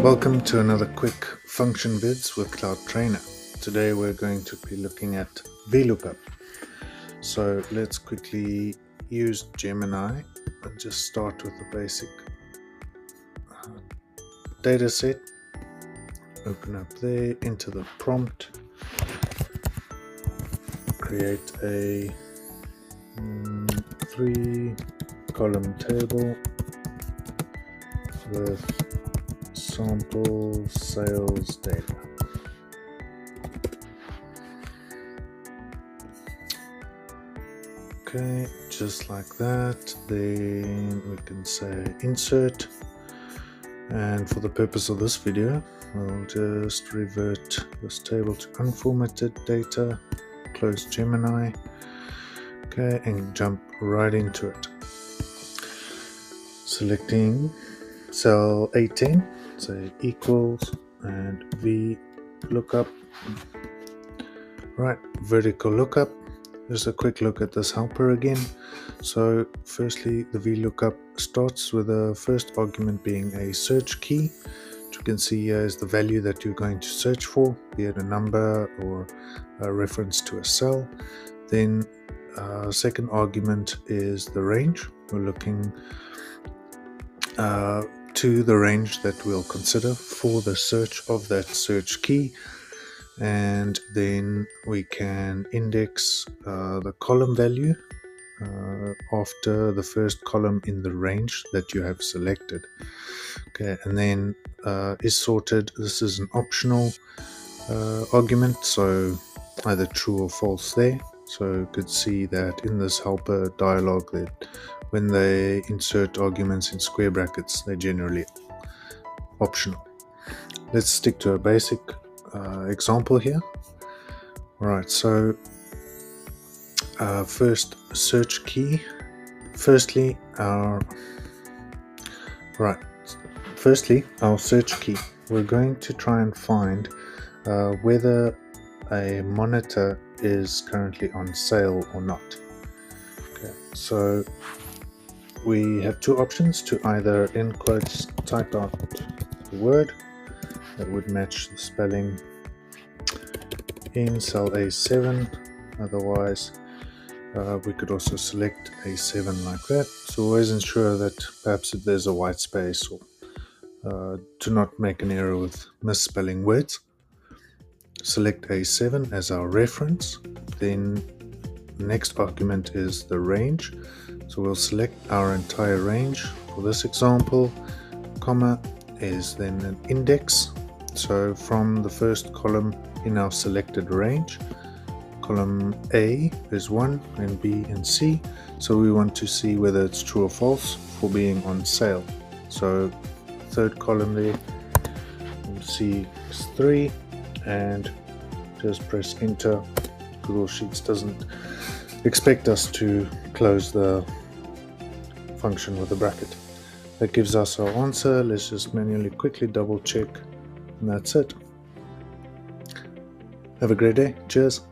Welcome to another quick function vids with Cloud Trainer. Today we're going to be looking at Vlookup. So let's quickly use Gemini and just start with the basic dataset. Open up there, enter the prompt, create a 3-column table with sample sales data. Okay, just like that. Then we can say insert, and for the purpose of this video we'll just revert this table to unformatted data, close Gemini, okay, and jump right into it. Selecting cell 18, say equals, and Vlookup. Right, vertical lookup. Just a quick look at this helper again. So firstly, the Vlookup starts with the first argument being a search key. What you can see here is the value that you're going to search for, be it a number or a reference to a cell. Then second argument is the range. We're looking to the range that we'll consider for the search of that search key, and then we can index the column value after the first column in the range that you have selected. Okay, and then is sorted. This is an optional argument, so either true or false there. So you could see that in this helper dialog that when they insert arguments in square brackets, they're generally optional. Let's stick to a basic example here. Right, so first search key. Firstly, our search key. We're going to try and find whether a monitor is currently on sale or not. Okay, so we have two options: to either in quotes type out the word that would match the spelling in cell A7. Otherwise, we could also select A7 like that. So always ensure that perhaps if there's a white space, or to not make an error with misspelling words. Select A7 as our reference. Then the next argument is the range. So we'll select our entire range. For this example, comma is then an index. So from the first column in our selected range, column A is 1 and B and C. So we want to see whether it's true or false for being on sale. So third column there, C is 3, and just press enter. Google Sheets doesn't expect us to close the function with a bracket. That gives us our answer. Let's just manually quickly double check, and that's it. Have a great day. Cheers.